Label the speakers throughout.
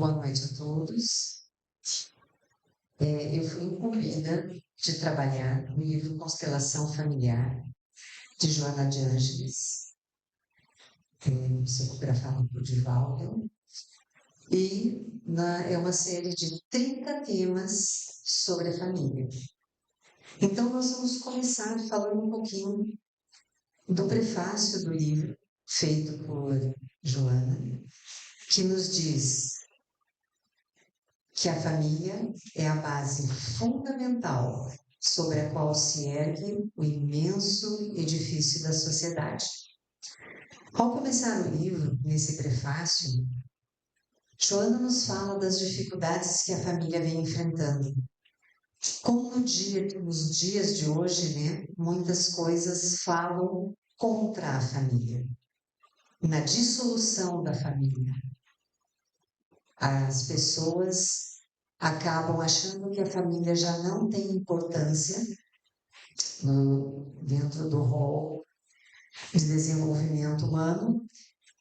Speaker 1: Boa noite a todos. Eu fui incumbida de trabalhar no livro Constelação Familiar, de Joana de Ângeles, psicografado por Divaldo, e é uma série de 30 temas sobre a família. Então, nós vamos começar falando um pouquinho do prefácio do livro, feito por Joana, que nos diz que a família é a base fundamental sobre a qual se ergue o imenso edifício da sociedade. Ao começar o livro, nesse prefácio, Joana nos fala das dificuldades que a família vem enfrentando. Como nos dias de hoje, muitas coisas falam contra a família, na dissolução da família. As pessoas acabam achando que a família já não tem importância dentro do rol de desenvolvimento humano,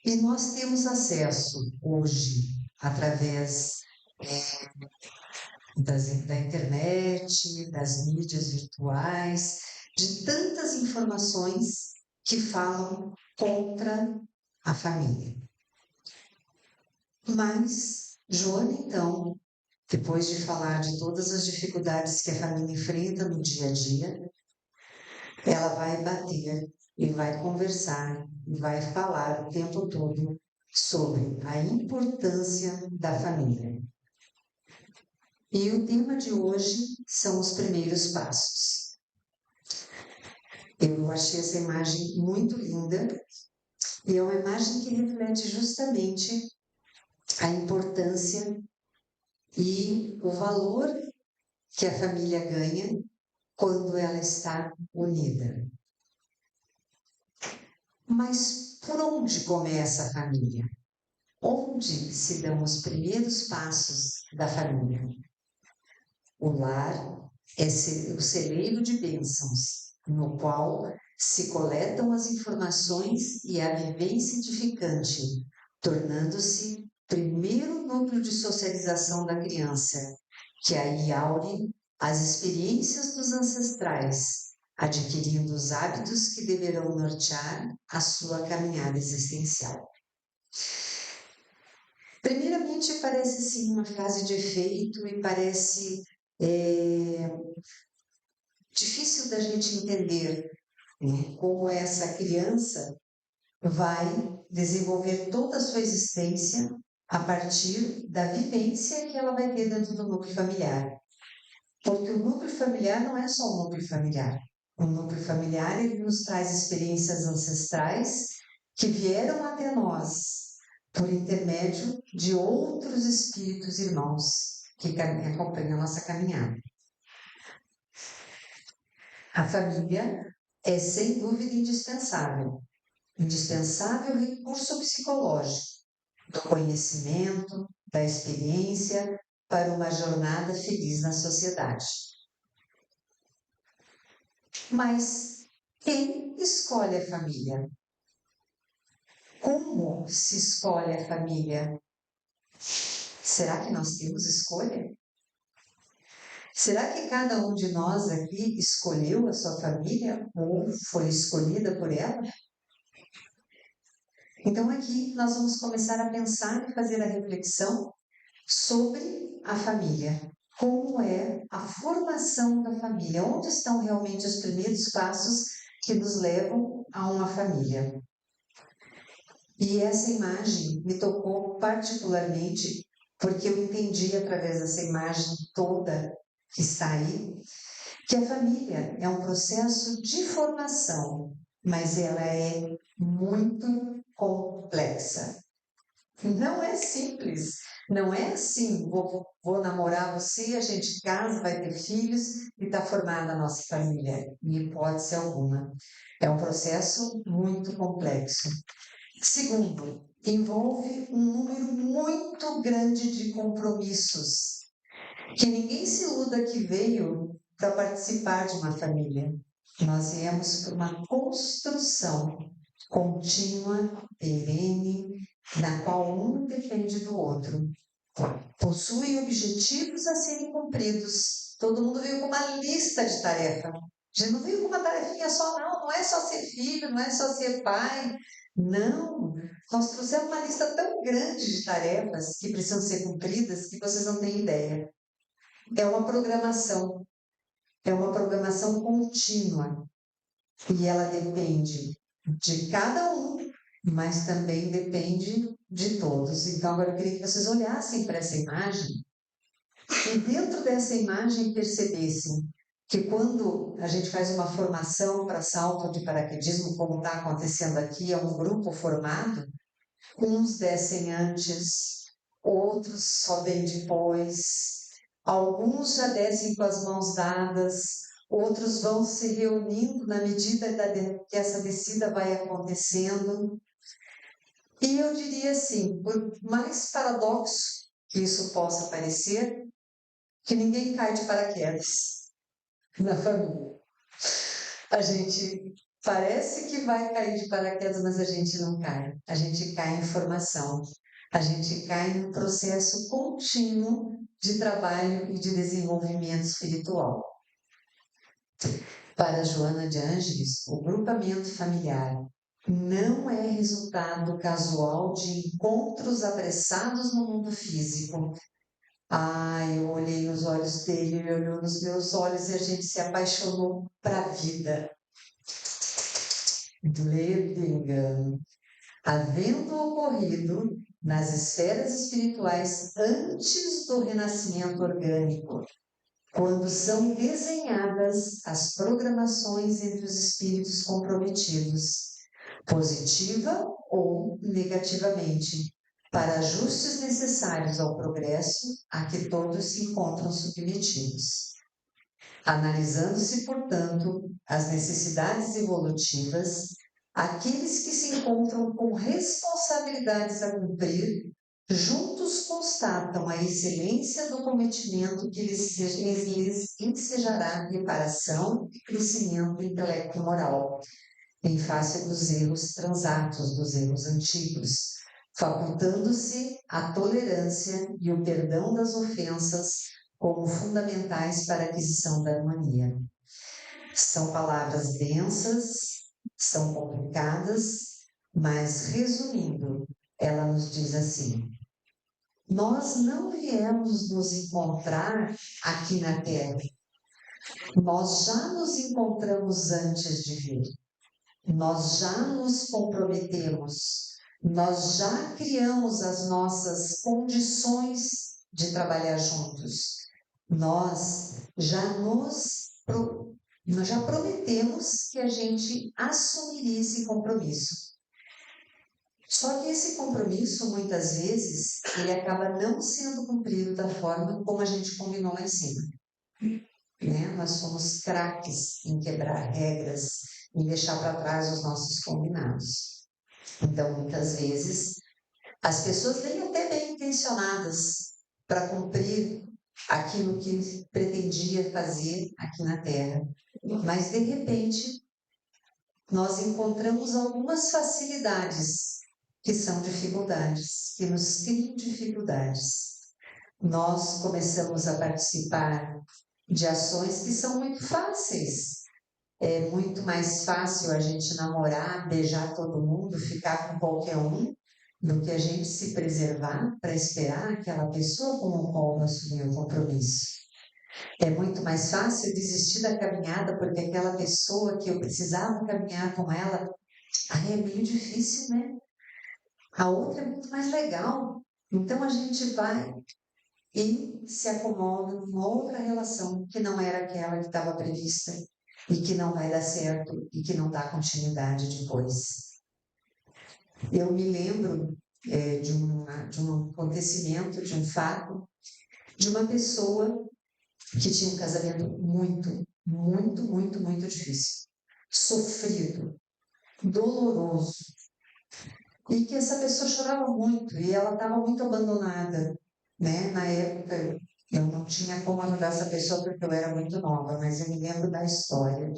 Speaker 1: e nós temos acesso hoje, através da internet, das mídias virtuais, de tantas informações que falam contra a família. Mas Joana, então, depois de falar de todas as dificuldades que a família enfrenta no dia a dia, ela vai bater e vai conversar e vai falar o tempo todo sobre a importância da família. E o tema de hoje são os primeiros passos. Eu achei essa imagem muito linda e é uma imagem que reflete justamente a importância e o valor que a família ganha quando ela está unida. Mas por onde começa a família? Onde se dão os primeiros passos da família? O lar é o celeiro de bênçãos, no qual se coletam as informações e a vivência edificante, tornando-se primeiro núcleo de socialização da criança, que aí aure as experiências dos ancestrais, adquirindo os hábitos que deverão nortear a sua caminhada existencial. Primeiramente, parece sim uma frase de efeito e parece difícil da gente entender como essa criança vai desenvolver toda a sua existência a partir da vivência que ela vai ter dentro do núcleo familiar. Porque o núcleo familiar não é só um núcleo familiar. O núcleo familiar, ele nos traz experiências ancestrais que vieram até nós por intermédio de outros espíritos irmãos que acompanham a nossa caminhada. A família é, sem dúvida, indispensável recurso psicológico do conhecimento, da experiência para uma jornada feliz na sociedade. Mas quem escolhe a família? Como se escolhe a família? Será que nós temos escolha? Será que cada um de nós aqui escolheu a sua família ou foi escolhida por ela? Então aqui nós vamos começar a pensar e fazer a reflexão sobre a família. Como é a formação da família? Onde estão realmente os primeiros passos que nos levam a uma família? E essa imagem me tocou particularmente porque eu entendi através dessa imagem toda que está aí, que a família é um processo de formação, mas ela é muito complexa. Não é simples, não é assim, vou namorar você, a gente casa, vai ter filhos e está formada a nossa família, em hipótese alguma. É um processo muito complexo. Segundo, envolve um número muito grande de compromissos, que ninguém se iluda que veio para participar de uma família. Nós viemos por uma construção contínua, perene, na qual um depende do outro. Possuem objetivos a serem cumpridos. Todo mundo veio com uma lista de tarefa. A gente não veio com uma tarefinha só, não. Não é só ser filho, não é só ser pai. Não. Nós trouxemos uma lista tão grande de tarefas que precisam ser cumpridas que vocês não têm ideia. É uma programação. É uma programação contínua. E ela depende de cada um, mas também depende de todos. Então, agora eu queria que vocês olhassem para essa imagem e dentro dessa imagem percebessem que quando a gente faz uma formação para salto de paraquedismo, como está acontecendo aqui, é um grupo formado, uns descem antes, outros só vêm depois, alguns já descem com as mãos dadas, outros vão se reunindo na medida que essa descida vai acontecendo. E eu diria assim, por mais paradoxo que isso possa parecer, que ninguém cai de paraquedas na família. A gente parece que vai cair de paraquedas, mas a gente não cai. A gente cai em formação. A gente cai em um processo contínuo de trabalho e de desenvolvimento espiritual. Para Joana de Ângeles, o grupamento familiar não é resultado casual de encontros apressados no mundo físico. Eu olhei nos olhos dele, ele olhou nos meus olhos e a gente se apaixonou para a vida. Ledo engano. Havendo ocorrido nas esferas espirituais antes do renascimento orgânico, quando são desenhadas as programações entre os espíritos comprometidos, positiva ou negativamente, para ajustes necessários ao progresso a que todos se encontram submetidos. Analisando-se, portanto, as necessidades evolutivas, aqueles que se encontram com responsabilidades a cumprir, juntos constatam a excelência do cometimento que lhes ensejará reparação e crescimento intelecto-moral, em face dos erros transatos, dos erros antigos, facultando-se a tolerância e o perdão das ofensas como fundamentais para a aquisição da harmonia. São palavras densas, são complicadas, mas resumindo, ela nos diz assim: nós não viemos nos encontrar aqui na Terra, nós já nos encontramos antes de vir. Nós já nos comprometemos, nós já criamos as nossas condições de trabalhar juntos. Nós já prometemos que a gente assumiria esse compromisso. Só que esse compromisso, muitas vezes, ele acaba não sendo cumprido da forma como a gente combinou lá em cima. Nós somos craques em quebrar regras, em deixar para trás os nossos combinados. Então, muitas vezes, as pessoas vêm até bem intencionadas para cumprir aquilo que pretendia fazer aqui na Terra. Mas, de repente, nós encontramos algumas facilidades que são dificuldades, que nos criam dificuldades. Nós começamos a participar de ações que são muito fáceis. É muito mais fácil a gente namorar, beijar todo mundo, ficar com qualquer um, do que a gente se preservar para esperar aquela pessoa com a qual assumir o compromisso. É muito mais fácil desistir da caminhada porque aquela pessoa que eu precisava caminhar com ela, é meio difícil, né? A outra é muito mais legal. Então a gente vai e se acomoda numa outra relação que não era aquela que estava prevista e que não vai dar certo e que não dá continuidade depois. Eu me lembro de um acontecimento, de um fato, de uma pessoa que tinha um casamento muito, muito, muito, muito difícil, sofrido, doloroso, e que essa pessoa chorava muito e ela estava muito abandonada, né? Na época eu não tinha como ajudar essa pessoa porque eu era muito nova, mas eu me lembro da história.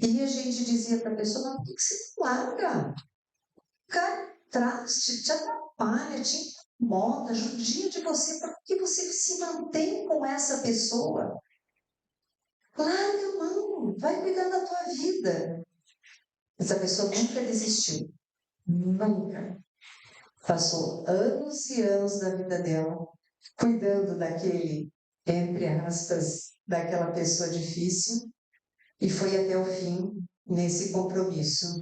Speaker 1: E a gente dizia para a pessoa: mas por que você não larga? O cara traz, te atrapalha, te incomoda, judia de você, porque você se mantém com essa pessoa. Larga a mão, vai cuidar da tua vida. Essa pessoa nunca desistiu, nunca. Passou anos e anos da vida dela cuidando daquele, entre aspas, daquela pessoa difícil e foi até o fim nesse compromisso.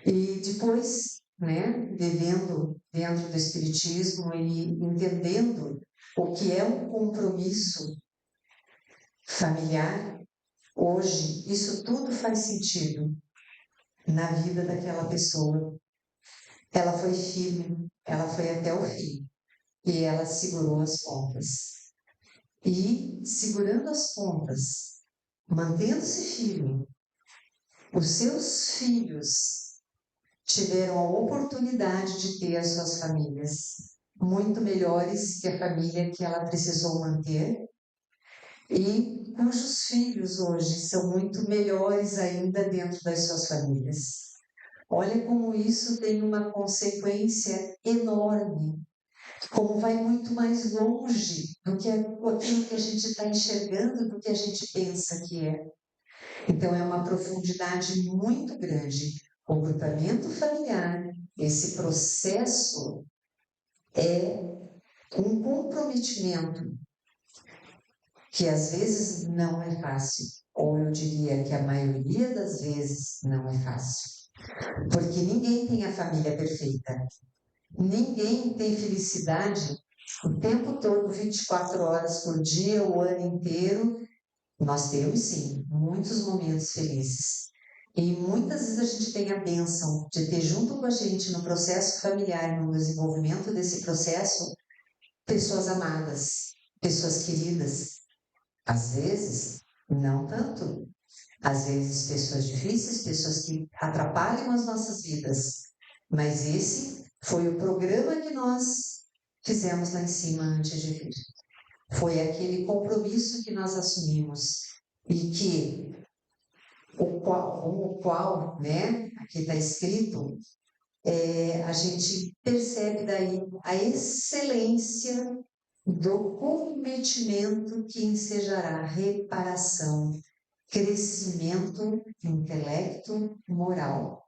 Speaker 1: E depois, né, vivendo dentro do Espiritismo e entendendo o que é um compromisso familiar, hoje isso tudo faz sentido na vida daquela pessoa. Ela foi firme, ela foi até o fim e ela segurou as pontas. E segurando as pontas, mantendo-se firme, os seus filhos tiveram a oportunidade de ter as suas famílias muito melhores que a família que ela precisou manter e cujos filhos hoje são muito melhores ainda dentro das suas famílias. Olha como isso tem uma consequência enorme, como vai muito mais longe do que aquilo que a gente está enxergando, do que a gente pensa que é. Então, é uma profundidade muito grande. O grupamento familiar, esse processo é um comprometimento que às vezes não é fácil, ou eu diria que a maioria das vezes não é fácil, porque ninguém tem a família perfeita, ninguém tem felicidade o tempo todo, 24 horas por dia, o ano inteiro. Nós temos, sim, muitos momentos felizes. E muitas vezes a gente tem a bênção de ter junto com a gente no processo familiar, no desenvolvimento desse processo, pessoas amadas, pessoas queridas. Às vezes, não tanto. Às vezes, pessoas difíceis, pessoas que atrapalham as nossas vidas. Mas esse foi o programa que nós fizemos lá em cima antes de vir. Foi aquele compromisso que nós assumimos e que o qual, né, aqui está escrito, a gente percebe daí a excelência do cometimento que ensejará reparação, crescimento, intelecto, moral.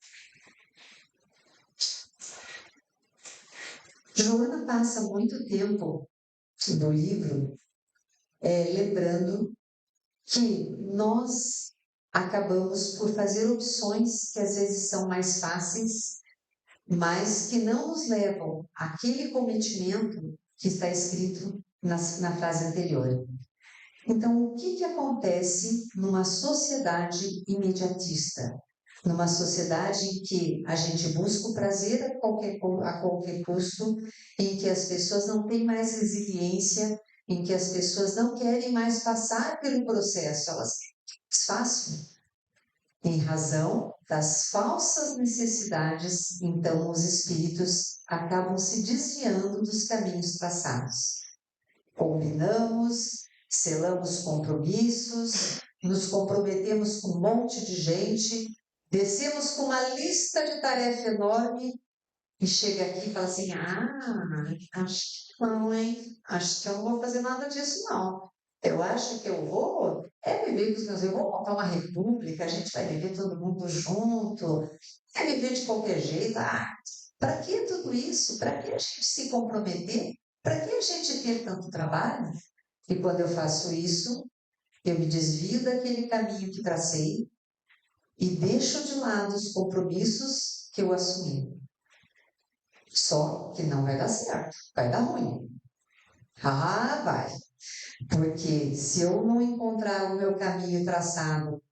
Speaker 1: Joana passa muito tempo do livro lembrando que nós acabamos por fazer opções que às vezes são mais fáceis, mas que não nos levam àquele cometimento que está escrito na frase anterior. Então, o que acontece numa sociedade imediatista? Numa sociedade em que a gente busca o prazer a qualquer custo, em que as pessoas não têm mais resiliência, em que as pessoas não querem mais passar pelo processo, elas querem mais fácil. Em razão das falsas necessidades, então os espíritos acabam se desviando dos caminhos traçados. Combinamos, selamos compromissos, nos comprometemos com um monte de gente, descemos com uma lista de tarefa enorme e chega aqui e fala assim: acho que não, hein? Acho que eu não vou fazer nada disso, não. Eu acho que eu vou viver com os meus irmãos, vou montar uma república, a gente vai viver todo mundo junto, viver de qualquer jeito. Para que tudo isso? Para que a gente se comprometer? Para que a gente ter tanto trabalho? E quando eu faço isso, eu me desvio daquele caminho que tracei e deixo de lado os compromissos que eu assumi. Só que não vai dar certo, vai dar ruim. Vai. Porque se eu não encontrar o meu caminho traçado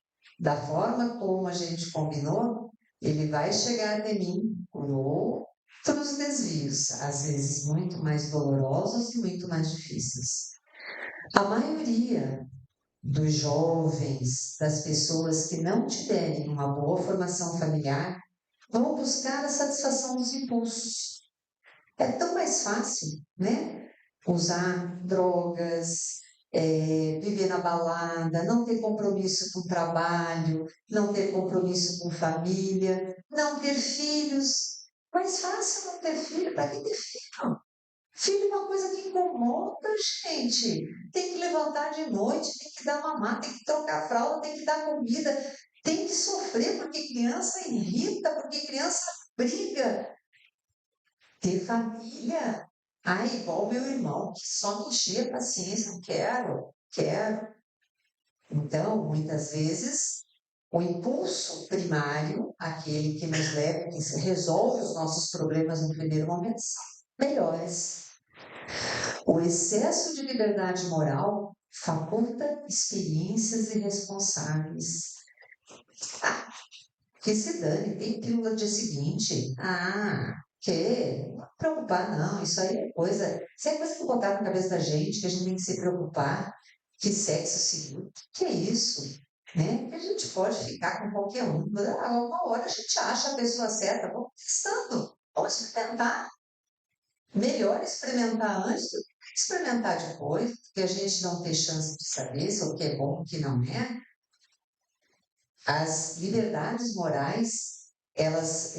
Speaker 1: da forma como a gente combinou, ele vai chegar até mim por outros desvios, às vezes muito mais dolorosos e muito mais difíceis. A maioria dos jovens, das pessoas que não tiverem uma boa formação familiar, vão buscar a satisfação dos impulsos. É tão mais fácil, né? Usar drogas, viver na balada, não ter compromisso com o trabalho, não ter compromisso com família, não ter filhos. Mais fácil não ter filho, para que ter filho? Filho é uma coisa que incomoda, gente. Tem que levantar de noite, tem que dar mamar, tem que trocar fralda, tem que dar comida, tem que sofrer porque criança irrita, porque criança briga. Ter família. Ah, igual meu irmão, que só me enchia a paciência. Não quero, quero. Então, muitas vezes, o impulso primário, aquele que nos leva, que resolve os nossos problemas no primeiro momento, são melhores. O excesso de liberdade moral faculta experiências irresponsáveis. Ah, que se dane, tem pílula do dia seguinte. Ah, que? Não preocupar, não. Isso aí é coisa. Isso é coisa que botaram na cabeça da gente, que a gente tem que se preocupar. Que sexo seguro. Que é isso? Né? Que a gente pode ficar com qualquer um. A uma hora a gente acha a pessoa certa. Vamos testando. Vamos experimentar. Melhor experimentar antes do que experimentar depois, porque a gente não tem chance de saber se o que é bom e o que não é. As liberdades morais, elas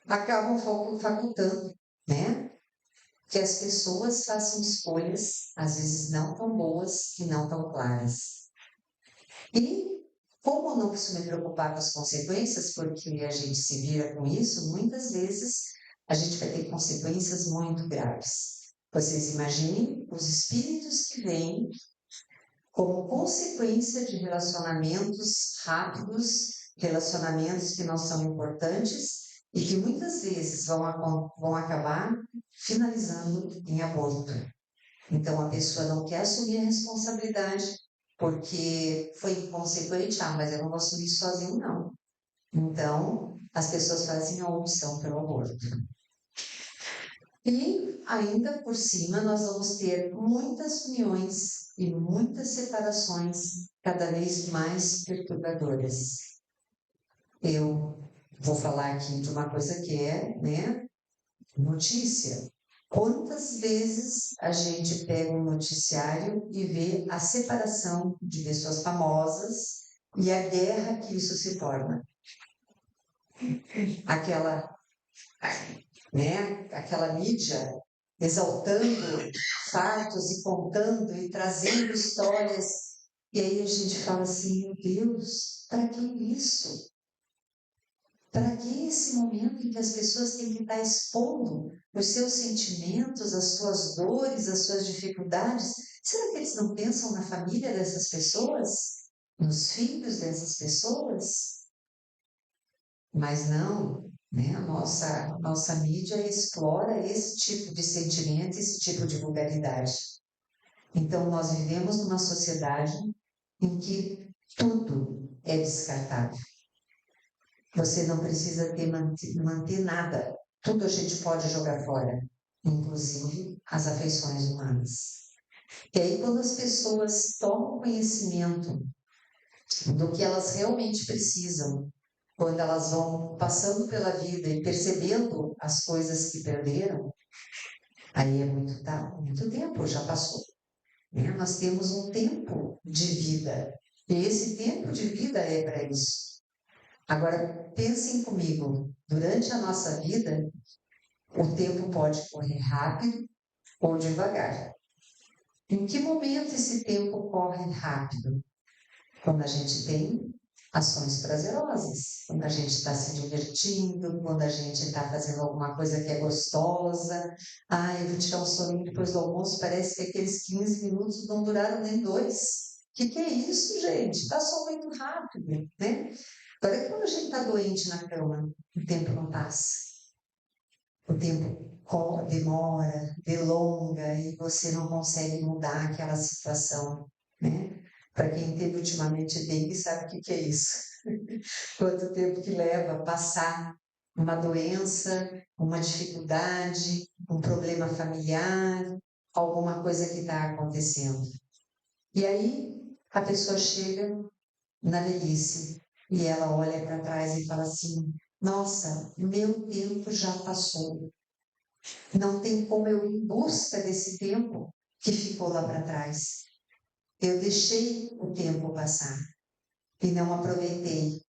Speaker 1: acabam facultando, né? Que as pessoas façam escolhas, às vezes não tão boas e não tão claras. E como não preciso me preocupar com as consequências, porque a gente se vira com isso, muitas vezes a gente vai ter consequências muito graves. Vocês imaginem os espíritos que vêm como consequência de relacionamentos rápidos, relacionamentos que não são importantes e que muitas vezes vão acabar finalizando em aborto. Então a pessoa não quer assumir a responsabilidade porque foi inconsequente, mas eu não vou assumir sozinho, não. Então, as pessoas fazem a opção pelo aborto. E, ainda por cima, nós vamos ter muitas uniões e muitas separações cada vez mais perturbadoras. Eu vou falar aqui de uma coisa que é, né, notícia. Quantas vezes a gente pega um noticiário e vê a separação de pessoas famosas e a guerra que isso se torna? Aquela mídia exaltando fatos e contando e trazendo histórias. E aí a gente fala assim, meu Deus, para que isso? Para que esse momento em que as pessoas têm que estar expondo os seus sentimentos, as suas dores, as suas dificuldades? Será que eles não pensam na família dessas pessoas? Nos filhos dessas pessoas? Mas não, né? A nossa mídia explora esse tipo de sentimento, esse tipo de vulgaridade. Então, nós vivemos numa sociedade em que tudo é descartável. Você não precisa manter nada. Tudo a gente pode jogar fora, inclusive as afeições humanas. E aí, quando as pessoas tomam conhecimento do que elas realmente precisam, quando elas vão passando pela vida e percebendo as coisas que perderam, aí é muito tempo, já passou. Né? Nós temos um tempo de vida, e esse tempo de vida é para isso. Agora, pensem comigo, durante a nossa vida, o tempo pode correr rápido ou devagar. Em que momento esse tempo corre rápido? Quando a gente tem ações prazerosas, quando a gente está se divertindo, quando a gente está fazendo alguma coisa que é gostosa. Eu vou tirar um soninho depois do almoço, parece que aqueles 15 minutos não duraram nem 2. Que é isso, gente? Está só muito rápido, né? Agora, quando a gente está doente na cama, o tempo não passa. O tempo demora, delonga e você não consegue mudar aquela situação, né? Para quem teve ultimamente dengue sabe o que é isso. Quanto tempo que leva a passar uma doença, uma dificuldade, um problema familiar, alguma coisa que está acontecendo. E aí a pessoa chega na velhice e ela olha para trás e fala assim: nossa, meu tempo já passou. Não tem como eu ir em busca desse tempo que ficou lá para trás. Eu deixei o tempo passar e não aproveitei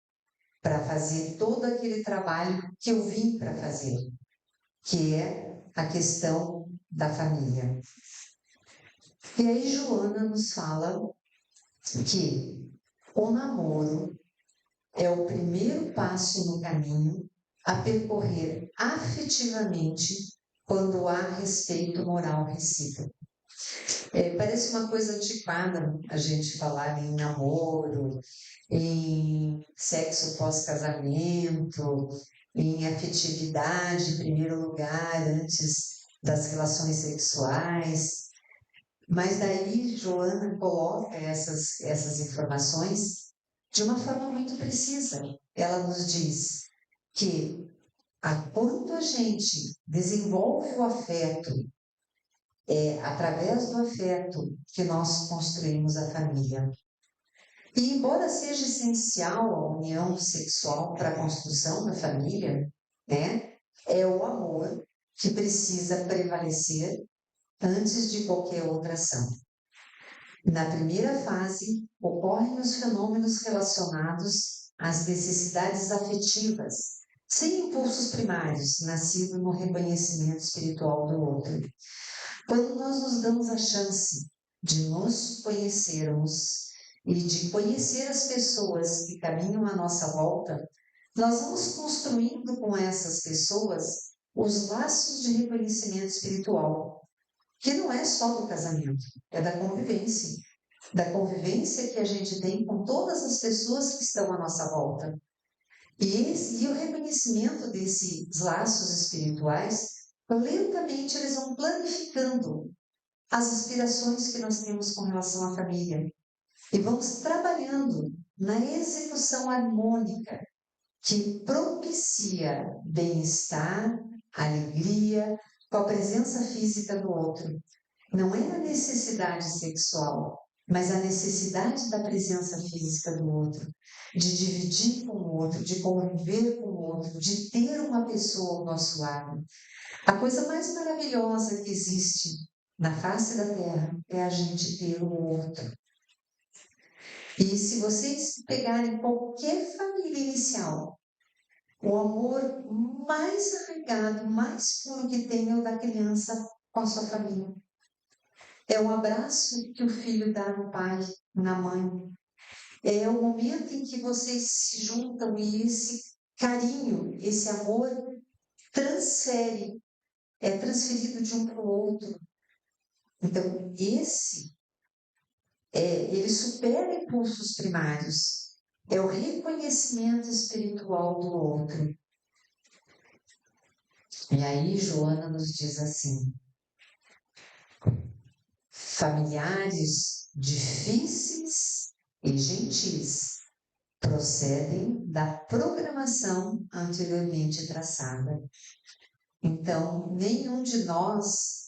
Speaker 1: para fazer todo aquele trabalho que eu vim para fazer, que é a questão da família. E aí Joana nos fala que o namoro é o primeiro passo no caminho a percorrer afetivamente quando há respeito moral recíproco. Parece uma coisa antiquada a gente falar em namoro, em sexo pós-casamento, em afetividade em primeiro lugar, antes das relações sexuais. Mas daí Joana coloca essas informações de uma forma muito precisa. Ela nos diz que quando a gente desenvolve o afeto, é através do afeto que nós construímos a família. E embora seja essencial a união sexual para a construção da família, né, é o amor que precisa prevalecer antes de qualquer outra ação. Na primeira fase, ocorrem os fenômenos relacionados às necessidades afetivas, sem impulsos primários, nascidos no reconhecimento espiritual do outro. Quando nós nos damos a chance de nos conhecermos e de conhecer as pessoas que caminham à nossa volta, nós vamos construindo com essas pessoas os laços de reconhecimento espiritual, que não é só do casamento, é da convivência que a gente tem com todas as pessoas que estão à nossa volta. E o reconhecimento desses laços espirituais, lentamente eles vão planificando as aspirações que nós temos com relação à família. E vamos trabalhando na execução harmônica que propicia bem-estar, alegria, com a presença física do outro. Não é a necessidade sexual, mas a necessidade da presença física do outro, de dividir com o outro, de conviver com o outro, de ter uma pessoa ao nosso lado. A coisa mais maravilhosa que existe na face da Terra é a gente ter o outro. E se vocês pegarem qualquer família inicial, o amor mais arraigado, mais puro que tem é o da criança com a sua família. É o abraço que o filho dá no pai, na mãe. É o momento em que vocês se juntam e esse carinho, esse amor é transferido de um para o outro. Então, ele supera impulsos primários. É o reconhecimento espiritual do outro. E aí, Joana nos diz assim: familiares difíceis e gentis procedem da programação anteriormente traçada. Então, nenhum de nós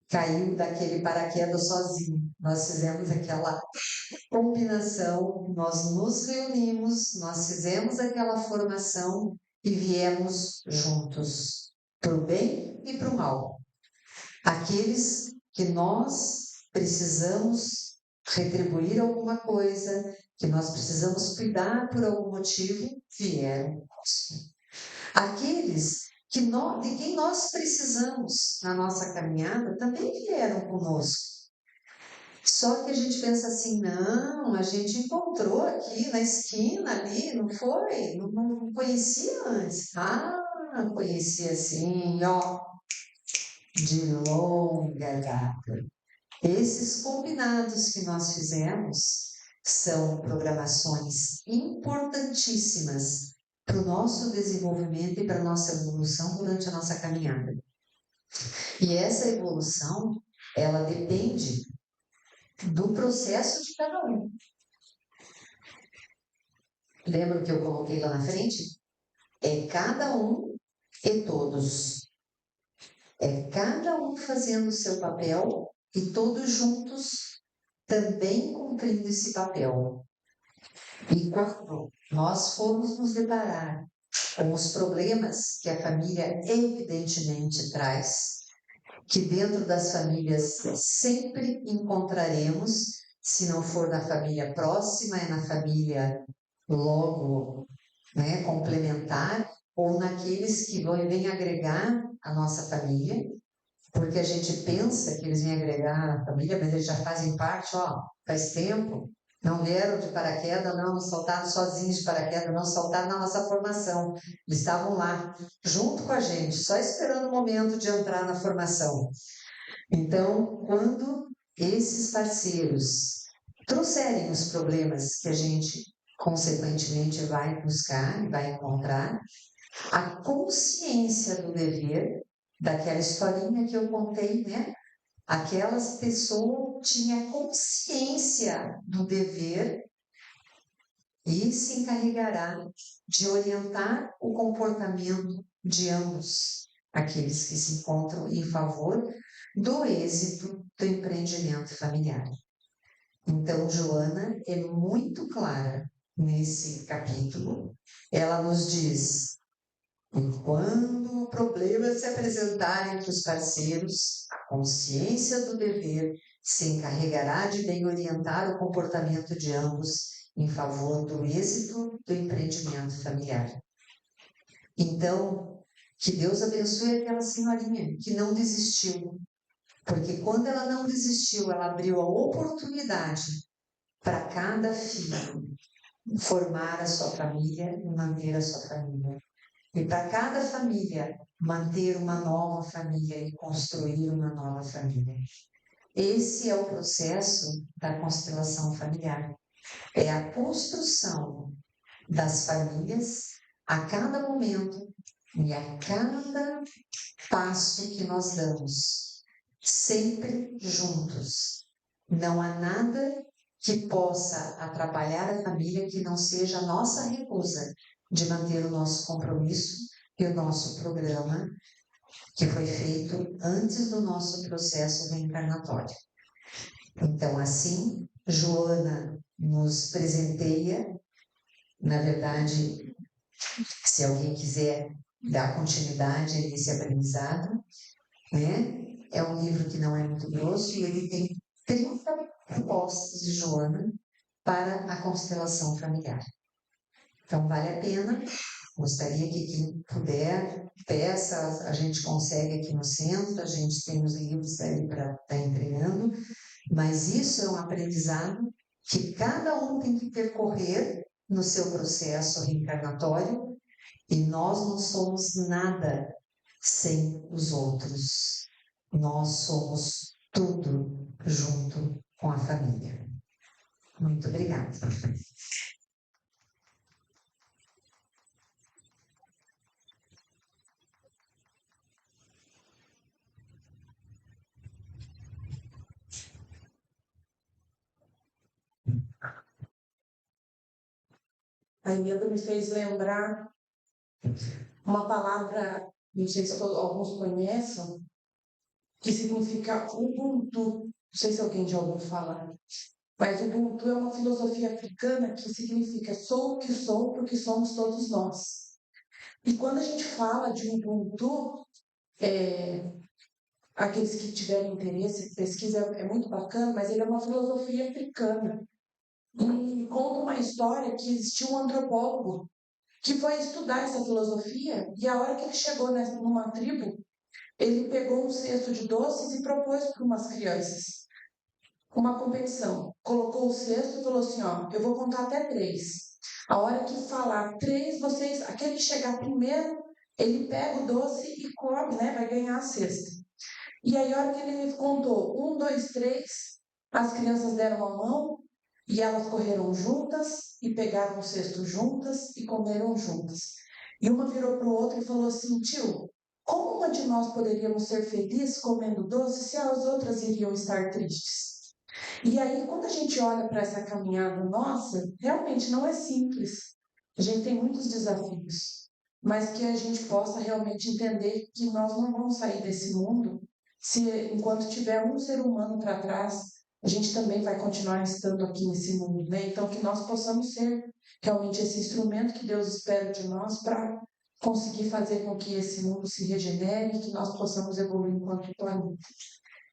Speaker 1: caiu daquele paraquedas sozinho. Nós fizemos aquela combinação, nós nos reunimos, nós fizemos aquela formação e viemos juntos, para o bem e para o mal. Aqueles que nós precisamos retribuir alguma coisa, que nós precisamos cuidar por algum motivo, vieram conosco. Aqueles de quem nós precisamos na nossa caminhada também vieram conosco. Só que a gente pensa assim, não, a gente encontrou aqui na esquina ali, não foi? Não conhecia antes. Conhecia sim, ó, de longa data. Esses combinados que nós fizemos são programações importantíssimas para o nosso desenvolvimento e para a nossa evolução durante a nossa caminhada. E essa evolução, ela depende do processo de cada um. Lembra o que eu coloquei lá na frente? É cada um e todos. É cada um fazendo o seu papel e todos juntos também cumprindo esse papel. E quando nós formos nos deparar com os problemas que a família evidentemente traz, que dentro das famílias sempre encontraremos, se não for na família próxima, é na família logo complementar, ou naqueles que vêm agregar a nossa família, porque a gente pensa que eles vêm agregar a família, mas eles já fazem parte, faz tempo, não vieram de paraquedas, não saltaram sozinhos de paraquedas, não saltaram na nossa formação. Eles estavam lá, junto com a gente, só esperando o momento de entrar na formação. Então, quando esses parceiros trouxerem os problemas que a gente, consequentemente, vai buscar e vai encontrar, a consciência do dever, daquela historinha que eu contei, né? Aquelas pessoas tinham consciência do dever e se encarregará de orientar o comportamento de ambos, aqueles que se encontram em favor do êxito do empreendimento familiar. Então, Joana é muito clara nesse capítulo. Ela nos diz: quando problemas se apresentarem entre os parceiros, a consciência do dever se encarregará de bem orientar o comportamento de ambos em favor do êxito do empreendimento familiar. Então, que Deus abençoe aquela senhorinha que não desistiu, porque quando ela não desistiu, ela abriu a oportunidade para cada filho formar a sua família e manter a sua família. E para cada família manter uma nova família e construir uma nova família. Esse é o processo da constelação familiar. É a construção das famílias a cada momento e a cada passo que nós damos, sempre juntos. Não há nada que possa atrapalhar a família que não seja a nossa recusa de manter o nosso compromisso e o nosso programa que foi feito antes do nosso processo reencarnatório. Então, assim, Joana nos presenteia, na verdade, se alguém quiser dar continuidade a esse aprendizado, né? É um livro que não é muito grosso e ele tem 30 propostas de Joana para a constelação familiar. Então, vale a pena. Gostaria que quem puder, peça, a gente consegue aqui no centro, a gente tem os livros aí para estar entregando, mas isso é um aprendizado que cada um tem que percorrer no seu processo reencarnatório e nós não somos nada sem os outros. Nós somos tudo junto com a família. Muito obrigada.
Speaker 2: A Emilda me fez lembrar uma palavra, não sei se alguns conhecem, que significa Ubuntu. Não sei se alguém já ouviu falar. Mas Ubuntu é uma filosofia africana que significa sou o que sou porque somos todos nós. E quando a gente fala de Ubuntu, aqueles que tiverem interesse, pesquisa, é muito bacana, mas ele é uma filosofia africana. E conta uma história que existiu um antropólogo que foi estudar essa filosofia, e a hora que ele chegou numa tribo, ele pegou um cesto de doces e propôs para umas crianças uma competição. Colocou o cesto e falou assim, eu vou contar até 3. A hora que falar 3, vocês, aquele que chegar primeiro, ele pega o doce e come, né? Vai ganhar a cesta. E aí, a hora que ele contou 1, 2, 3, as crianças deram a mão e elas correram juntas e pegaram o cesto juntas e comeram juntas. E uma virou para o outro e falou assim, tio, como uma de nós poderíamos ser felizes comendo doce se as outras iriam estar tristes? E aí, quando a gente olha para essa caminhada nossa, realmente não é simples. A gente tem muitos desafios, mas que a gente possa realmente entender que nós não vamos sair desse mundo se, enquanto tiver um ser humano para trás, a gente também vai continuar estando aqui nesse mundo, né? Então, que nós possamos ser realmente esse instrumento que Deus espera de nós para conseguir fazer com que esse mundo se regenere e que nós possamos evoluir enquanto planeta.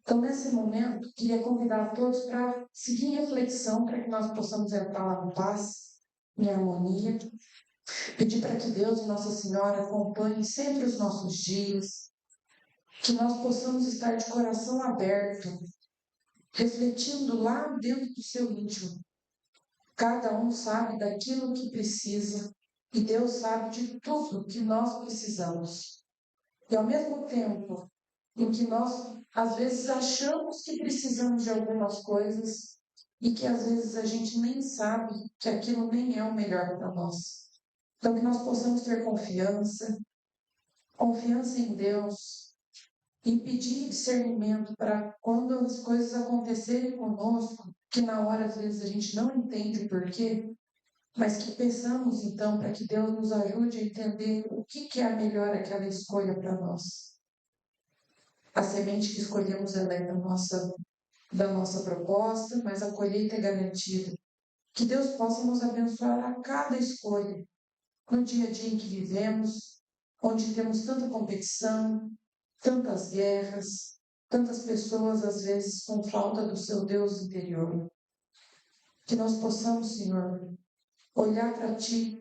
Speaker 2: Então, nesse momento, queria convidar todos para seguir em reflexão, para que nós possamos entrar lá em paz, em harmonia, Pedir para que Deus e Nossa Senhora acompanhem sempre os nossos dias, que nós possamos estar de coração aberto, refletindo lá dentro do seu íntimo. Cada um sabe daquilo que precisa e Deus sabe de tudo que nós precisamos. E ao mesmo tempo em que nós, às vezes, achamos que precisamos de algumas coisas e que, às vezes, a gente nem sabe que aquilo nem é o melhor para nós. Então, que nós possamos ter confiança em Deus e pedir discernimento para quando as coisas acontecerem conosco, que na hora, às vezes, a gente não entende o porquê, mas que peçamos, então, para que Deus nos ajude a entender o que é a melhor aquela escolha para nós. A semente que escolhemos ela é da nossa proposta, mas a colheita é garantida. Que Deus possa nos abençoar a cada escolha, no dia a dia em que vivemos, onde temos tanta competição, tantas guerras, tantas pessoas, às vezes, com falta do seu Deus interior. Que nós possamos, Senhor, olhar para Ti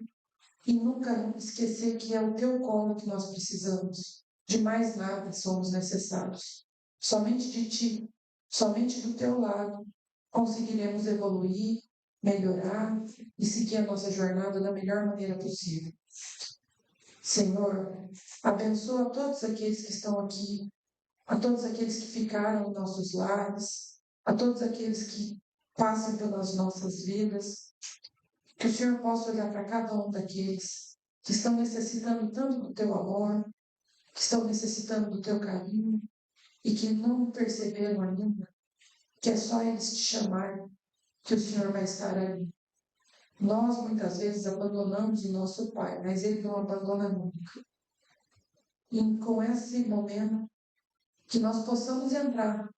Speaker 2: e nunca esquecer que é o Teu colo que nós precisamos. De mais nada somos necessários. Somente de Ti, somente do Teu lado, conseguiremos evoluir, melhorar e seguir a nossa jornada da melhor maneira possível. Senhor, abençoa todos aqueles que estão aqui, a todos aqueles que ficaram em nossos lares, a todos aqueles que passam pelas nossas vidas, que o Senhor possa olhar para cada um daqueles que estão necessitando tanto do Teu amor, que estão necessitando do Teu carinho e que não perceberam ainda que é só eles te chamarem que o Senhor vai estar ali. Nós, muitas vezes, abandonamos o nosso Pai, mas Ele não abandona nunca. E com esse momento, que nós possamos entrar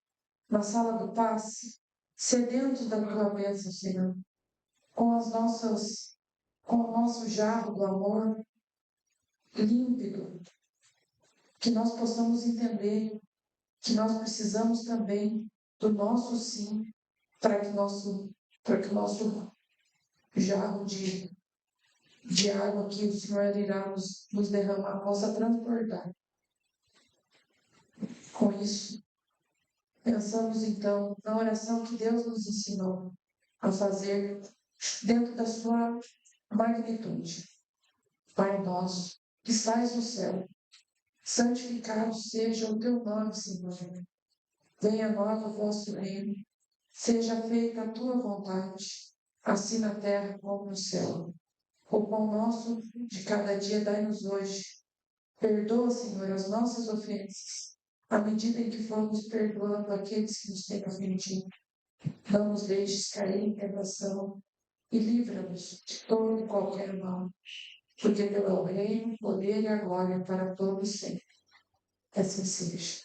Speaker 2: na sala do passe, sedentos da Tua bênção, Senhor, com o nosso jarro do amor límpido, que nós possamos entender que nós precisamos também do nosso sim, para que o nosso jarro de água que o Senhor irá nos derramar possa transbordar. Com isso, pensamos então na oração que Deus nos ensinou a fazer dentro da sua magnitude. Pai nosso, que estais no céu, santificado seja o teu nome, Senhor. Venha a nós o vosso reino, seja feita a tua vontade, assim na terra como no céu. O pão nosso de cada dia dai-nos hoje. Perdoa, Senhor, as nossas ofensas, à medida em que formos perdoando aqueles que nos têm ofendido. Não nos deixes cair em tentação e livra-nos de todo e qualquer mal, porque teu é o reino, o poder e a glória para todos sempre. Assim seja.